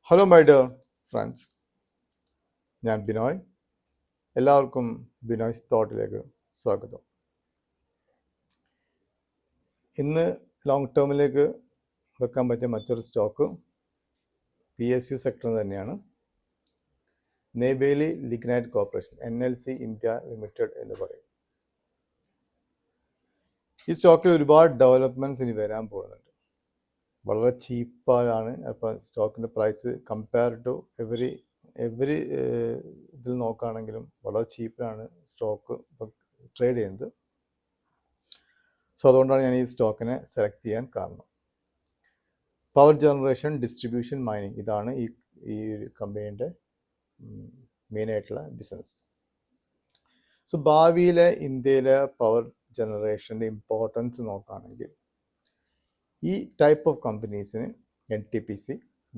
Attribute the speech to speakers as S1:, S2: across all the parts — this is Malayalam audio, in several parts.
S1: ഹലോ മൈ ഡിയർ ഫ്രണ്ട്സ്, ഞാൻ ബിനോയ്. എല്ലാവർക്കും ബിനോയ്സ് തോട്ടിലേക്ക് സ്വാഗതം. ഇന്ന് ലോങ് ടേമിലേക്ക് വെക്കാൻ പറ്റിയ മറ്റൊരു സ്റ്റോക്ക് PSU സെക്ടർ തന്നെയാണ്. Neyveli Lignite corporation, NLC India limited എന്ന് പറയും. ഈ സ്റ്റോക്കിൽ ഒരുപാട് ഡെവലപ്മെൻറ്റ്സ് ഇനി വരാൻ പോകുന്നുണ്ട്. വളരെ ചീപ്പാണ്. അപ്പോൾ സ്റ്റോക്കിൻ്റെ പ്രൈസ് കമ്പയർ ടു എവറി ഇതിൽ നോക്കുകയാണെങ്കിലും വളരെ ചീപ്പിലാണ് സ്റ്റോക്ക് ഇപ്പം ട്രേഡ് ചെയ്യുന്നത്. സോ അതുകൊണ്ടാണ് ഞാൻ ഈ സ്റ്റോക്കിനെ സെലക്ട് ചെയ്യാൻ കാരണം. പവർ ജനറേഷൻ, ഡിസ്ട്രിബ്യൂഷൻ, മൈനിങ്, ഇതാണ് ഈ കമ്പനീൻ്റെ മെയിനായിട്ടുള്ള ബിസിനസ്. സോ ഭാവിയിലെ ഇന്ത്യയിലെ പവർ ജനറേഷൻ്റെ ഇമ്പോർട്ടൻസ് നോക്കുകയാണെങ്കിൽ ഈ ടൈപ്പ് ഓഫ് കമ്പനീസിന് NTPC,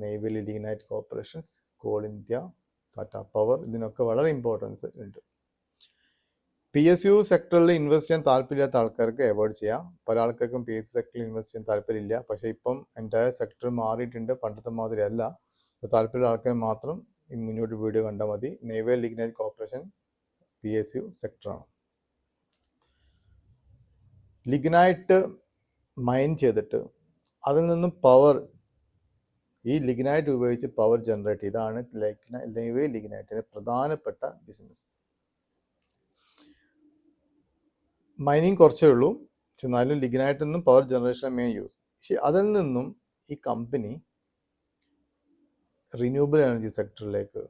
S1: നെയ്വേലി ലിഗ്നൈറ്റ് കോർപ്പറേഷൻസ്, കോൾ ഇന്ത്യ, ടാറ്റ പവർ, ഇതിനൊക്കെ വളരെ ഇമ്പോർട്ടൻസ് ഉണ്ട്. PSU സെക്ടറിൽ ഇൻവെസ്റ്റ് ചെയ്യാൻ താല്പര്യമില്ലാത്ത ആൾക്കാർക്ക് അവോയ്ഡ് ചെയ്യാം. പല ആൾക്കാർക്കും PSU സെക്ടറിൽ ഇൻവെസ്റ്റ് ചെയ്യാൻ താല്പര്യമില്ല. പക്ഷേ ഇപ്പം എൻ്റയർ സെക്ടർ മാറിയിട്ടുണ്ട്, പണ്ടത്തെ മാതിരി അല്ല. താല്പര്യമുള്ള ആൾക്കാർ മാത്രം മുന്നോട്ട് വീഡിയോ കണ്ടാൽ മതി. നെയ്വേലി ലിഗ്നൈറ്റ് കോർപ്പറേഷൻ PSU സെക്ടറാണ്. ലിഗ്നൈറ്റ് മൈൻ ചെയ്തിട്ട് അതിൽ നിന്നും പവർ, ഈ ലിഗ്നൈറ്റ് ഉപയോഗിച്ച് പവർ ജനറേറ്റ്, ഇതാണ് നെയ്വേലി ലിഗ്നൈറ്റിൻ്റെ പ്രധാനപ്പെട്ട ബിസിനസ്. മൈനിങ് കുറച്ചേ ഉള്ളൂ, പക്ഷെ എന്നാലും ലിഗ്നൈറ്റിൽ നിന്നും പവർ ജനറേഷൻ മെയിൻ യൂസ്. പക്ഷെ അതിൽ നിന്നും ഈ കമ്പനി റിന്യൂവബിൾ എനർജി സെക്ടറിലേക്ക്,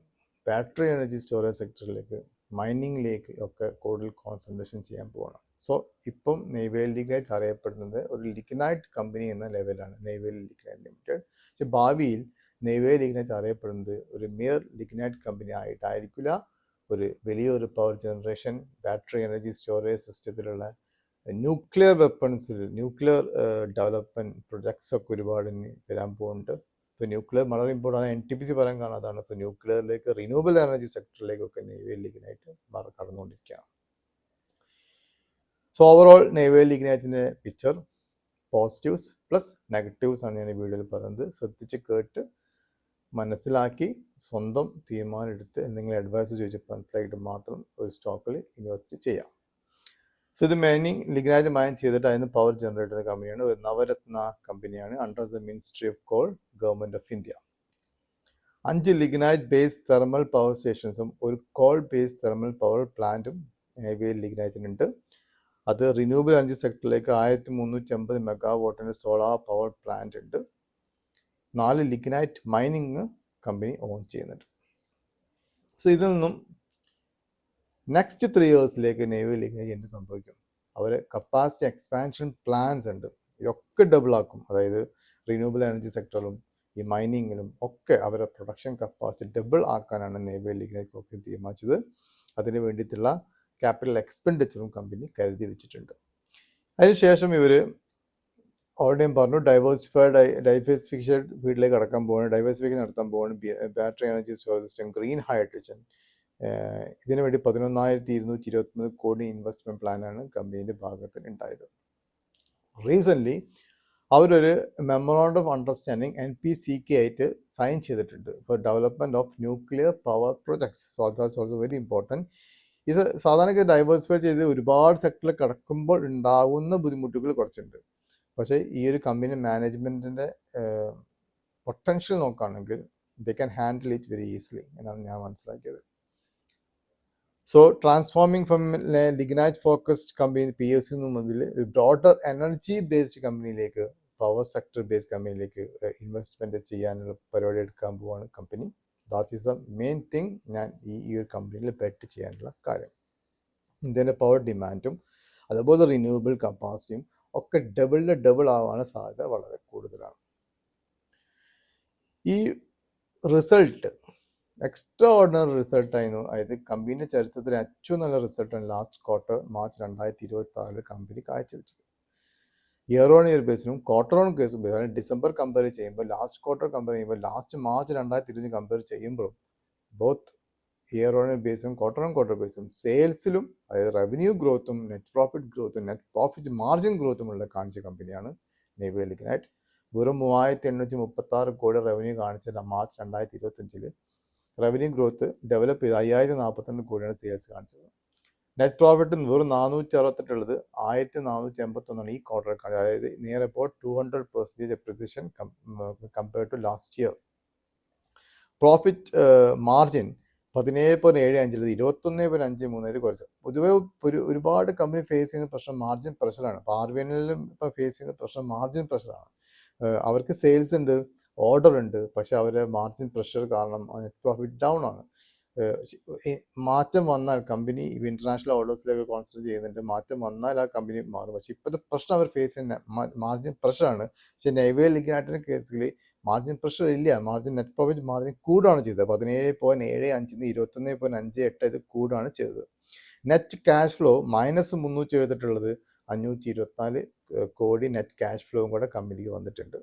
S1: ബാറ്ററി എനർജി സ്റ്റോറേജ് സെക്ടറിലേക്ക്, മൈനിങ്ങിലേക്ക് ഒക്കെ കൂടുതൽ കോൺസെൻട്രേഷൻ ചെയ്യാൻ പോകണം. സോ ഇപ്പം നെയ്വേലി ലിഗ്നൈറ്റ് അറിയപ്പെടുന്നത് ഒരു ലിഗ്നൈറ്റ് കമ്പനി എന്ന ലെവലാണ്, നെയ്വേലി ലിഗ്നൈറ്റ് ലിമിറ്റഡ്. പക്ഷെ ഭാവിയിൽ നെയ്വേലി ലിഗ്നൈറ്റ് അറിയപ്പെടുന്നത് ഒരു മിയർ ലിഗ്നൈറ്റ് കമ്പനി ആയിട്ടായിരിക്കില്ല. ഒരു വലിയൊരു power generation, battery energy storage സിസ്റ്റത്തിലുള്ള ന്യൂക്ലിയർ വെപ്പൺസിൽ, ന്യൂക്ലിയർ ഡെവലപ്മെൻറ്റ് പ്രൊജക്ട്സ് ഒക്കെ ഒരുപാട് വരാൻ പോകുന്നുണ്ട്. ഇപ്പോൾ ന്യൂക്ലിയർ വളരെ ഇമ്പോർട്ടൻ്റ്, NTPC പറയാൻ കാരണം അതാണ്. ഇപ്പോൾ ന്യൂക്ലിയറിലേക്ക്, റിന്യൂവബിൾ എനർജി സെക്ടറിലേക്കൊക്കെ നെയ്വേലി ലിഗ്നൈറ്റ് കടന്നുകൊണ്ടിരിക്കുകയാണ്. സോ ഓവറോൾ നെയ്വേലി ലിഗ്നൈറ്റിൻ്റെ പിക്ചർ പോസിറ്റീവ്സ് പ്ലസ് നെഗറ്റീവ്സ് ആണ് ഞാൻ ഈ വീഡിയോയിൽ പറയുന്നത്. ശ്രദ്ധിച്ച് കേട്ട് മനസ്സിലാക്കി സ്വന്തം തീരുമാനം എടുത്ത് എന്തെങ്കിലും അഡ്വൈസ് ചോദിച്ച് മനസ്സിലാക്കിയിട്ട് മാത്രം ഒരു സ്റ്റോക്കിൽ ഇൻവെസ്റ്റ് ചെയ്യാം. സോ ഇത് മൈനിങ് ലിഗ്നൈറ്റ് മൈൻ ചെയ്തിട്ട് അതിന് പവർ ജനറേറ്റ് ചെയ്യുന്ന കമ്പനിയാണ്. ഒരു നവരത്ന കമ്പനിയാണ്, under the ministry of coal, government of India. 5 lignite based thermal power സ്റ്റേഷൻസും ഒരു കോൾ ബേസ്ഡ് തെർമൽ പവർ പ്ലാന്റും നെയ്വേലി ലിഗ്നൈറ്റിനുണ്ട്. അത് റിന്യൂവബിൾ എനർജി സെക്ടറിലേക്ക് 1350 മെഗാവാട്ടിൻ്റെ സോളാർ പവർ പ്ലാന്റ് ഉണ്ട്. 4 ലിഗ്നൈറ്റ് മൈനിങ് കമ്പനി ഓൺ ചെയ്യുന്നുണ്ട്. സോ ഇതിൽ നിന്നും നെക്സ്റ്റ് 3 ഇയേഴ്സിലേക്ക് നെയ്വേലി ലിഗ്നൈറ്റ് എന്ത് സംഭവിക്കും? അവർ കപ്പാസിറ്റി എക്സ്പാൻഷൻ പ്ലാൻസ് ഉണ്ട്, ഇതൊക്കെ ഡബിൾ ആക്കും. അതായത് റിന്യൂവബിൾ എനർജി സെക്ടറിലും ഈ മൈനിങ്ങിലും ഒക്കെ അവരുടെ പ്രൊഡക്ഷൻ കപ്പാസിറ്റി ഡബിൾ ആക്കാനാണ് നെയ്വേലി ലിഗ്നൈറ്റ് കോർപ്പറേഷൻ തീരുമാനിച്ചത്. അതിന് വേണ്ടിയിട്ടുള്ള ക്യാപിറ്റൽ എക്സ്പെൻഡിച്ചറും കമ്പനി കരുതി വെച്ചിട്ടുണ്ട്. അതിനുശേഷം ഇവർ ഓൾറെഡി പറഞ്ഞു ഡൈവേഴ്സിഫിക്കേഷൻ വീട്ടിലേക്ക് കടക്കാൻ പോവാണ്, ഡൈവേഴ്സിഫിക്കേഷൻ നടത്താൻ പോവാണ്. Battery energy storage system, green hydrogen, ഇതിനു വേണ്ടി 11,223 കോടി ഇൻവെസ്റ്റ്മെൻറ്റ് പ്ലാനാണ് കമ്പനീൻ്റെ ഭാഗത്ത് ഉണ്ടായത്. റീസെൻ്റ്ലി അവരൊരു മെമ്മോറാണ്ടം ഓഫ് അണ്ടർസ്റ്റാൻഡിങ് NPCK ആയിട്ട് സൈൻ ചെയ്തിട്ടുണ്ട് for development of nuclear power projects. So that's also very important. ഇത് സാധാരണ ഡൈവേഴ്സിഫൈ ചെയ്ത് ഒരുപാട് സെക്ടറിൽ കിടക്കുമ്പോൾ ഉണ്ടാകുന്ന ബുദ്ധിമുട്ടുകൾ കുറച്ചുണ്ട്. പക്ഷേ ഈ ഒരു കമ്പനി മാനേജ്മെൻറ്റിൻ്റെ പൊട്ടൻഷ്യൽ നോക്കുകയാണെങ്കിൽ they can handle it very easily എന്നാണ് ഞാൻ മനസ്സിലാക്കിയത്. So transforming from lignite focused company PSU മുതൽ ബ്രോഡർ എനർജി ബേസ്ഡ് കമ്പനിയിലേക്ക്, പവർ സെക്ടർ ബേസ്ഡ് കമ്പനിയിലേക്ക് ഇൻവെസ്റ്റ്മെൻറ്റ് ചെയ്യാനുള്ള പരിപാടി എടുക്കാൻ പോവാണ് company. That is the main thing. ഞാൻ ഈ ഒരു കമ്പനിയിൽ ബെറ്റ് ചെയ്യാനുള്ള കാര്യം, ഇന്ത്യൻ്റെ പവർ ഡിമാൻഡും അതുപോലെ റിന്യൂവബിൾ കപ്പാസിറ്റിയും ഒക്കെ ഡബിൾ ആവാനുള്ള സാധ്യത വളരെ കൂടുതലാണ്. ഈ റിസൾട്ട് എക്സ്ട്രാ ഓർഡിനറി റിസൾട്ടായിരുന്നു. അതായത് കമ്പനിയുടെ ചരിത്രത്തിൽ ഏറ്റവും നല്ല റിസൾട്ടാണ് ലാസ്റ്റ് ക്വാർട്ടർ മാർച്ച് 2026 കമ്പനി കാഴ്ചവെച്ചത്. ഇയർ ഓൺ ഇയർ ബേസിലും ക്വാർട്ടർ ഓൺ കേസ് ബേസിലും ഡിസംബർ കമ്പയർ ചെയ്യുമ്പോൾ, ലാസ്റ്റ് ക്വാർട്ടർ കമ്പയർ ചെയ്യുമ്പോൾ, ലാസ്റ്റ് മാർച്ച് 2025 കമ്പയർ ചെയ്യുമ്പോഴും ബോത്ത് ഇയർ ഓൺ ഇയർ ബേസും ക്വാർട്ടർ ഓൺ ക്വാർട്ടർ ബേസും സെയിൽസിലും, അതായത് റവന്യൂ ഗ്രോത്തും നെറ്റ് പ്രോഫിറ്റ് ഗ്രോത്തും നെറ്റ് പ്രോഫിറ്റ് മാർജിൻ ഗ്രോത്തുമുള്ള കാണിച്ച കമ്പനിയാണ് നെയ്വേലി ലിഗ്നൈറ്റ്. വെറും 3836 കോടി റവന്യൂ കാണിച്ചില്ല മാർച്ച് 2025. റവന്യൂ ഗ്രോത്ത് ഡെവലപ്പ് ചെയ്ത് 5042 കോടിയാണ് സെയിൽസ് കാണിച്ചത്. നെറ്റ് പ്രോഫിറ്റ് വെറും 468 ഉള്ളത് 1481 ഈ ക്വാർട്ടർ, അതായത് near about 200% appreciation compared to last year. Profit margin 17.75 21.53 ഇത് കുറച്ച്. പൊതുവെ ഒരുപാട് കമ്പനി ഫേസ് ചെയ്യുന്ന പ്രശ്നം മാർജിൻ പ്രഷറാണ്. ഇപ്പോൾ RVNലും ഇപ്പോൾ ഫേസ് ചെയ്യുന്ന പ്രശ്നം മാർജിൻ പ്രഷറാണ്. അവർക്ക് സെയിൽസ് ഉണ്ട്, ഓർഡർ ഉണ്ട്, പക്ഷെ അവരുടെ മാർജിൻ പ്രഷർ കാരണം നെറ്റ് പ്രോഫിറ്റ് ഡൗൺ ആണ്. മാറ്റം വന്നാൽ കമ്പനി ഇന്റർനാഷണൽ ഓർഡേഴ്സിലേക്ക് കോൺസെൻട്രേറ്റ് ചെയ്യുന്നുണ്ട്, മാറ്റം വന്നാൽ ആ കമ്പനി മാറും. പക്ഷെ ഇപ്പോഴത്തെ പ്രശ്നം അവർ ഫേസ് ചെയ്യുന്ന മാർജിൻ പ്രഷറാണ്. പക്ഷെ നെയ്വേൽ ലിഗ്നൈറ്റിന്റെ കേസിൽ മാർജിൻ പ്രഷർ ഇല്ല, മാർജിൻ നെറ്റ് പ്രോഫിറ്റ് മാർജിൻ കൂടുകയാണ് ചെയ്തത്. 17.75 21.58 ഇത് കൂടുകയാണ് ചെയ്തത്. നെറ്റ് ക്യാഷ് ഫ്ലോ -378 ഉള്ളത് 524 കോടി നെറ്റ് ക്യാഷ് ഫ്ലോയും കൂടെ കമ്പനിക്ക് വന്നിട്ടുണ്ട്.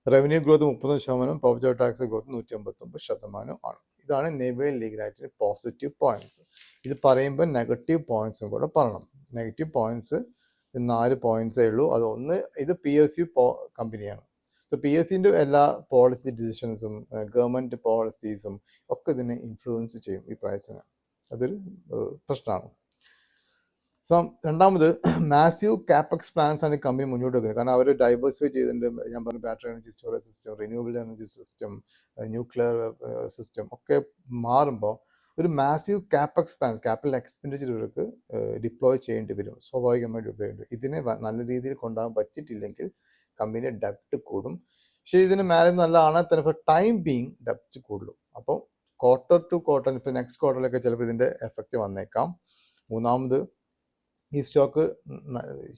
S1: Revenue growth 30%, profit tax growth 159% ആണ്. ഇതാണ് നെയ്വേൽ ലിഗ്നൈറ്റിന്റെ പോസിറ്റീവ് പോയിന്റ്സ്. ഇത് പറയുമ്പോൾ നെഗറ്റീവ് പോയിന്റ്സും കൂടെ പറയണം. നെഗറ്റീവ് പോയിന്റ്സ് 4 പോയിന്റ്സേ ഉള്ളൂ. അതൊന്ന്, ഇത് PSU കമ്പനിയാണ്. സോ PSUന്റെ എല്ലാ പോളിസി ഡിസിഷൻസും ഗവൺമെന്റ് പോളിസീസും ഒക്കെ ഇതിനെ ഇൻഫ്ലുവൻസ് ചെയ്യും ഈ പ്രൈസിനെ. അതൊരു പ്രശ്നമാണ്. രണ്ടാമത് മാസീവ് കാപ്പക്സ് പ്ലാൻസ് ആണ് ഈ കമ്പനി മുന്നോട്ട് വെക്കുന്നത്. കാരണം അവർ ഡൈവേഴ്സിഫൈ ചെയ്തിട്ടുണ്ട്. ഞാൻ പറഞ്ഞു, battery energy storage system, renewable energy system, nuclear system ഒക്കെ മാറുമ്പോൾ ഒരു massive Capex plan, capital expenditure ഇവർക്ക് ഡിപ്ലോയ് ചെയ്യേണ്ടി വരും, സ്വാഭാവികമായി ഡിപ്ലോയ് ചെയ്യേണ്ടി വരും. ഇതിനെ നല്ല രീതിയിൽ കൊണ്ടുപോകാൻ പറ്റിയിട്ടില്ലെങ്കിൽ കമ്പനിയുടെ ഡെപ്റ്റ് കൂടും. പക്ഷേ ഇതിന് മാനേജ് നല്ലതാണ് തന്നെ, ഫോർ ടൈം ബീങ് ഡെപ്റ്റ് കൂടുള്ളൂ. അപ്പോൾ ക്വാർട്ടർ ടു ക്വാർട്ടർ, ഇപ്പോൾ നെക്സ്റ്റ് ക്വാർട്ടറിലൊക്കെ ചിലപ്പോൾ ഇതിൻ്റെ എഫക്റ്റ് വന്നേക്കാം. മൂന്നാമത്, ഈ സ്റ്റോക്ക്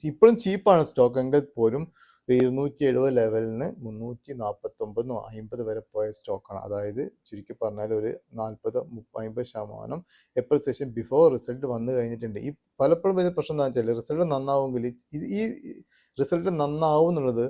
S1: ഇപ്പോഴും ചീപ്പാണ് സ്റ്റോക്ക് എങ്കിൽ പോലും 270 ലെവലിന് 349-50 വരെ പോയ സ്റ്റോക്കാണ്. അതായത് ചുരുക്കി പറഞ്ഞാൽ ഒരു 40-50% എപ്രിസിയേഷൻ ബിഫോർ റിസൾട്ട് വന്നു കഴിഞ്ഞിട്ടുണ്ട്. ഈ പലപ്പോഴും ഇതിന് പ്രശ്നം എന്താ വെച്ചാൽ, റിസൾട്ട് നന്നാവുമെങ്കിൽ ഈ റിസൾട്ട് നന്നാവും എന്നുള്ളത്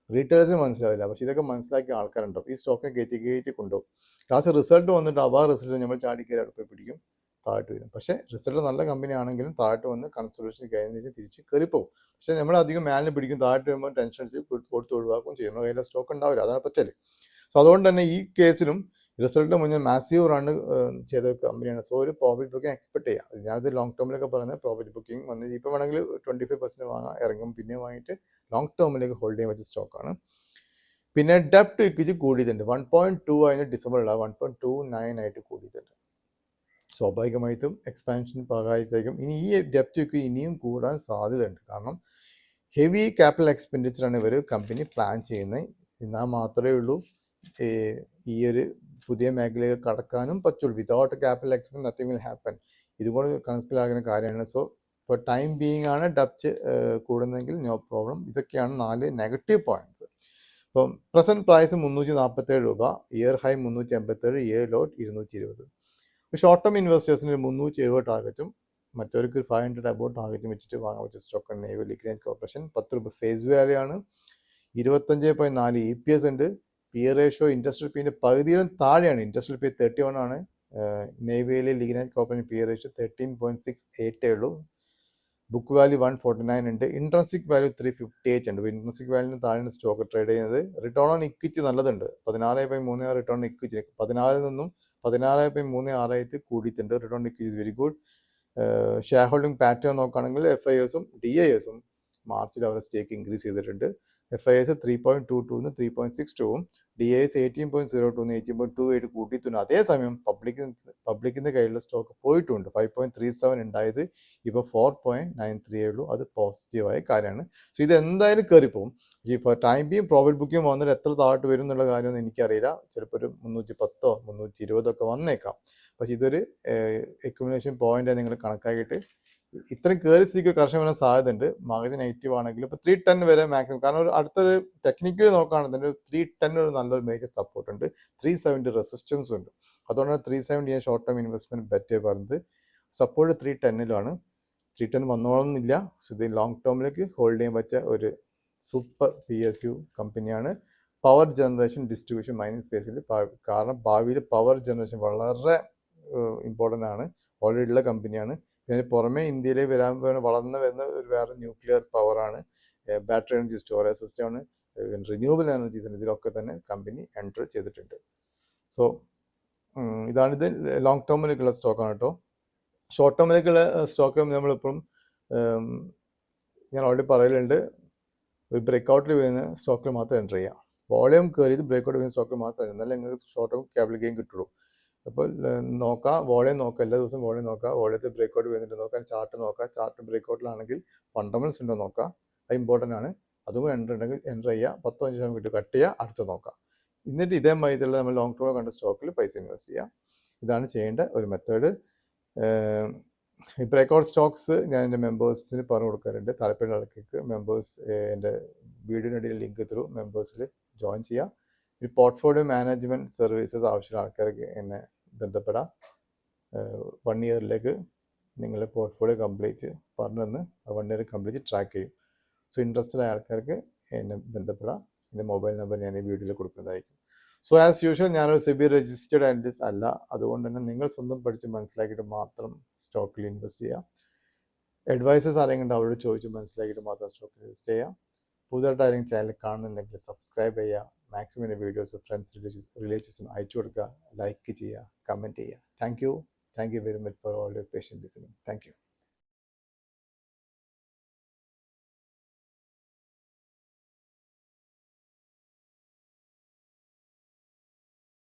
S1: റീറ്റെയിലേഴ്സിന് മനസ്സിലാവില്ല. പക്ഷെ ഇതൊക്കെ മനസ്സിലാക്കിയ ആൾക്കാരുണ്ടാവും. ഈ സ്റ്റോക്കിനെ കയറ്റി കൊണ്ടുപോകും. ലാസ്റ്റ് റിസൾട്ട് വന്നിട്ട് റിസൾട്ട് നമ്മൾ ചാടിക്കയറി അടുപ്പ് പിടിക്കും, താഴ്ട്ട് വരും. പക്ഷേ റിസൾട്ട് നല്ല കമ്പനി ആണെങ്കിലും താഴ്ട്ട് വന്ന് കൺസൾട്ടേഷൻ കഴിഞ്ഞ് തിരിച്ച് കയറിപ്പോകും. പക്ഷേ നമ്മൾ അധികം മേലിന് പിടിക്കും, താഴ്ട്ട് വരുമ്പോൾ ടെൻഷൻ അടിച്ച് കൊടുത്ത് ഒഴിവാക്കും ചെയ്യും. നമ്മുടെ കയ്യിലെ സ്റ്റോക്ക് ഉണ്ടാവില്ല, അതാണ് പറ്റല്. സോ അതുകൊണ്ട് തന്നെ ഈ കേസിലും റിസൾട്ട് മുന്നേ മാസീവ് റൺ ചെയ്ത കമ്പനിയാണ്. സോ ഒരു പ്രോഫിറ്റ് ബുക്കിംഗ് എക്സ്പെക്ട് ചെയ്യാം. ഞാനത് ലോങ് ടേമിലൊക്കെ പറയുന്നത് പ്രോഫിറ്റ് ബുക്കിംഗ് വന്ന് ഇപ്പോൾ വേണമെങ്കിൽ 25% വാങ്ങാം, ഇറങ്ങും, പിന്നെ വാങ്ങിയിട്ട് ലോങ് ടേമിലേക്ക് ഹോൾഡ് ചെയ്യാൻ പറ്റിയ സ്റ്റോക്കാണ്. പിന്നെ ഡെപ്റ്റ് ഇക്വിറ്റി കൂടിയിട്ടുണ്ട്. 1.2 ആയിരുന്നു ഡിസംബറിലാണ് 1.29 ആയിട്ട് കൂടിയിട്ടുണ്ട്. സ്വാഭാവികമായിട്ടും എക്സ്പാൻഷൻ ഭാഗമായിട്ടേക്കും ഇനി ഈ ഡെപ്റ്റ് ഇനിയും കൂടാൻ സാധ്യതയുണ്ട്. കാരണം ഹെവി ക്യാപിറ്റൽ എക്സ്പെൻഡിച്ചറാണ് ഇവർ കമ്പനി പ്ലാൻ ചെയ്യുന്നത്. എന്നാൽ മാത്രമേ ഉള്ളൂ ഈ ഒരു പുതിയ മേഖലയിൽ കടക്കാനും പറ്റുള്ളൂ. Without capital expense nothing will happen. ഇതുകൊണ്ട് കണക്കിലാകുന്ന കാര്യമാണ്. സോ ഇപ്പോൾ ടൈം ബീയിങ് ആണ് ഡെപ്റ്റ് കൂടുന്നതെങ്കിൽ നോ പ്രോബ്ലം. ഇതൊക്കെയാണ് 4 നെഗറ്റീവ് പോയിന്റ്സ്. ഇപ്പം പ്രസന്റ് പ്രൈസ് 347 രൂപ, year high 387, year low 220. Short term ഇൻവെസ്റ്റേഴ്സിന് 370 ടാർഗറ്റും മറ്റവർക്ക് 500 അബൌട്ട് ടാർഗറ്റും വെച്ചിട്ട് വാങ്ങാൻ പറ്റിയ സ്റ്റോക്കാണ് നെയ്വേൽ ലിഗ്നൈറ്റ് കോർപ്പറേഷൻ. 10 രൂപ ഫേസ് വാല്യൂ ആണ്, 25.4 EPS ഉണ്ട്. PE റേഷ്യോ ഇൻഡസ്ട്രിയൽ പിന്റെ പകുതിയിലും താഴെയാണ്. ഇൻഡസ്ട്രിയൽ പി 31 ആണ്. Neyveli Lignite corporation PE ratio 13.68 ഉള്ളൂ. ബുക്ക് വാല്യൂ 149 ഉണ്ട്. ഇൻട്രൻസിക് വാല്യൂ 358 ഉണ്ട്. ഇൻട്രൻസിക് വാല്യൂന് താഴെയാണ് സ്റ്റോക്ക് ട്രേഡ് ചെയ്യുന്നത്. റിട്ടേൺ ഓൺ ഇക്വിറ്റി നല്ലതുണ്ട്. 16.36 റിട്ടേൺ ഓൺ ഇക്വിറ്റി 14 നിന്നും 16.36 കൂടിയിട്ടുണ്ട്. Return on equity is very good. Share holding pattern നോക്കുകയാണെങ്കിൽ FISും DISും മാർച്ചിൽ അവരുടെ സ്റ്റേക്ക് ഇൻക്രീസ് ചെയ്തിട്ടുണ്ട്. FIS 3.22 3.62ഉം DIS 18.02 18.28 കൂട്ടിയിട്ടുണ്ട്. അതേസമയം പബ്ലിക്കിന്റെ കയ്യിലുള്ള സ്റ്റോക്ക് പോയിട്ടുണ്ട്. 5.37 ഉണ്ടായത് ഇപ്പോൾ 4.93 ഉള്ളൂ. അത് പോസിറ്റീവായ കാര്യമാണ്. സോ ഇത് എന്തായാലും കയറിപ്പോകും. ഇപ്പോൾ ടൈം ബീം പ്രോഫിറ്റ് ബുക്കിംഗ് വന്നിട്ട് എത്ര താഴ്ത്ത് വരും എന്നുള്ള കാര്യമൊന്നും എനിക്കറിയില്ല. ചിലപ്പോൾ ഒരു 310 320 വന്നേക്കാം. പക്ഷെ ഇതൊരു അക്യുമുലേഷൻ പോയിന്റ് നിങ്ങൾ കണക്കാക്കിയിട്ട് ഇത്രയും കയറി സ്ഥിതിക്ക് കർഷകർ വരാൻ സാധ്യത ഉണ്ട്. മാർക്കറ്റ് നെഗറ്റീവ് ആണെങ്കിലും ഇപ്പോൾ 310 വരെ മാക്സിമം. കാരണം ഒരു അടുത്തൊരു ടെക്നിക്കലി നോക്കുകയാണെന്നുണ്ടെങ്കിൽ 310 ഒരു നല്ലൊരു മേജർ സപ്പോർട്ട് ഉണ്ട്. 370 റെസിസ്റ്റൻസ് ഉണ്ട്. അതുകൊണ്ടാണ് 370 ഞാൻ ഷോർട്ട് ടേം ഇൻവെസ്റ്റ്മെന്റ് ബെറ്റ് പറഞ്ഞത്. സപ്പോർട്ട് 310 310 വന്നോളന്നില്ല. സോ ഇത് ലോങ് ടേമിലേക്ക് ഹോൾഡ് ചെയ്യാൻ പറ്റിയ ഒരു സൂപ്പർ PSU കമ്പനിയാണ്. പവർ ജനറേഷൻ ഡിസ്ട്രിബ്യൂഷൻ മൈനിങ് സ്പേസിൽ. കാരണം ഭാവിയിൽ പവർ ജനറേഷൻ വളരെ ഇമ്പോർട്ടൻ്റ് ആണ്. ഓൾറെഡി ഉള്ള കമ്പനിയാണ്. ഇതിന് പുറമെ ഇന്ത്യയിൽ വളർന്നു വരുന്ന ഒരു വേറെ ന്യൂക്ലിയർ പവറാണ്. ബാറ്ററി എനർജി സ്റ്റോറേജ് സിസ്റ്റമാണ്, റിന്യൂവബിൾ എനർജീസ് ഇതിലൊക്കെ തന്നെ കമ്പനി എൻ്റർ ചെയ്തിട്ടുണ്ട്. സോ ഇതാണിത് ലോങ് ടേമിലേക്കുള്ള സ്റ്റോക്കാണ് കേട്ടോ. ഷോർട്ട് ടേമിലേക്കുള്ള സ്റ്റോക്ക് നമ്മളിപ്പം ഞാൻ ഓൾറെഡി പറയലുണ്ട്, ഒരു ബ്രേക്ക്ഔട്ടിൽ വീഴുന്ന സ്റ്റോക്കിൽ മാത്രം എൻ്റർ ചെയ്യാം. വോളിയം കയറിയത് ബ്രേക്ക്ഔട്ട് വീഴുന്ന സ്റ്റോക്കിൽ മാത്രമല്ല, എന്നാലും നിങ്ങൾക്ക് ഷോർട്ട് ടേം ക്യാപിറ്റൽ ഗെയിൻ കിട്ടുള്ളൂ. അപ്പോൾ നോക്കാം, വോളിയം നോക്കാം, എല്ലാ ദിവസവും വോളിയം നോക്കാം, വോളിയത്തിൽ ബ്രേക്ക്ഔട്ട് വീഴുന്നുണ്ട് നോക്കാം, ചാർട്ട് നോക്കാം, ചാർട്ട് ബ്രേക്ക്ഔട്ടിലാണെങ്കിൽ ഫണ്ടമെന്റ്സ് ഉണ്ടോ നോക്കാം, അത് ഇമ്പോർട്ടൻ്റ് ആണ്. അതും കൂടെ എൻ്റർ ഉണ്ടെങ്കിൽ എൻ്റർ ചെയ്യുക, 10-15 കിട്ടും, കട്ട് ചെയ്യുക, അടുത്ത് നോക്കാം. എന്നിട്ട് ഇതേ മൈതുള്ള നമ്മൾ ലോങ് ടേം കണ്ട സ്റ്റോക്കിൽ പൈസ ഇൻവെസ്റ്റ് ചെയ്യുക. ഇതാണ് ചെയ്യേണ്ട ഒരു മെത്തേഡ്. ഈ ബ്രേക്ക്ഔട്ട് സ്റ്റോക്സ് ഞാൻ എൻ്റെ മെമ്പേഴ്സിന് പറഞ്ഞു കൊടുക്കാറുണ്ട്. താല്പര്യമുള്ള ആൾക്കാർക്ക് മെമ്പേഴ്സ് എൻ്റെ വീഡിയോയിനിടയിൽ ലിങ്ക് ത്രൂ മെമ്പേഴ്സിൽ ജോയിൻ ചെയ്യാം. ഈ പോർട്ട്ഫോളിയോ മാനേജ്മെൻറ്റ് സർവീസസ് ആവശ്യമുള്ള ആൾക്കാർക്ക് എന്നെ ബന്ധപ്പെടാം. 1 ഇയറിലേക്ക് നിങ്ങളുടെ പോർട്ട്ഫോളിയോ കംപ്ലീറ്റ് പറഞ്ഞു തന്ന് 1 ഇയർ കംപ്ലീറ്റ് ട്രാക്ക് ചെയ്യും. സോ ഇൻട്രസ്റ്റഡ് ആയ ആൾക്കാർക്ക് എന്നെ ബന്ധപ്പെടാം. എൻ്റെ മൊബൈൽ നമ്പർ ഞാൻ ഈ വീഡിയോയിൽ കൊടുക്കുന്നതായിരിക്കും. സോ ആസ് യൂഷ്വൽ ഞാനൊരു സെബി രജിസ്റ്റേർഡ് അനലിസ്റ്റ് അല്ല, അതുകൊണ്ട് തന്നെ നിങ്ങൾ സ്വന്തം പഠിച്ച് മനസ്സിലാക്കിയിട്ട് മാത്രം സ്റ്റോക്കിൽ ഇൻവെസ്റ്റ് ചെയ്യുക. അഡ്വൈസേഴ്സ് ആരെങ്കിലും അവരോട് ചോദിച്ച് മനസ്സിലാക്കിയിട്ട് മാത്രം സ്റ്റോക്കിൽ ഇൻവെസ്റ്റ് ചെയ്യുക. പുതുതായിട്ട് ആരെങ്കിലും ചാനൽ കാണുന്നുണ്ടെങ്കിൽ സബ്സ്ക്രൈബ് ചെയ്യുക, മാക്സിമം എൻ്റെ വീഡിയോസ് ഫ്രണ്ട്സ് റിലേറ്റീവ്സിന് അയച്ചു കൊടുക്കുക, ലൈക്ക് ചെയ്യുക, കമൻറ്റ് ചെയ്യുക. Thank you very much for all your patient listening. Thank you.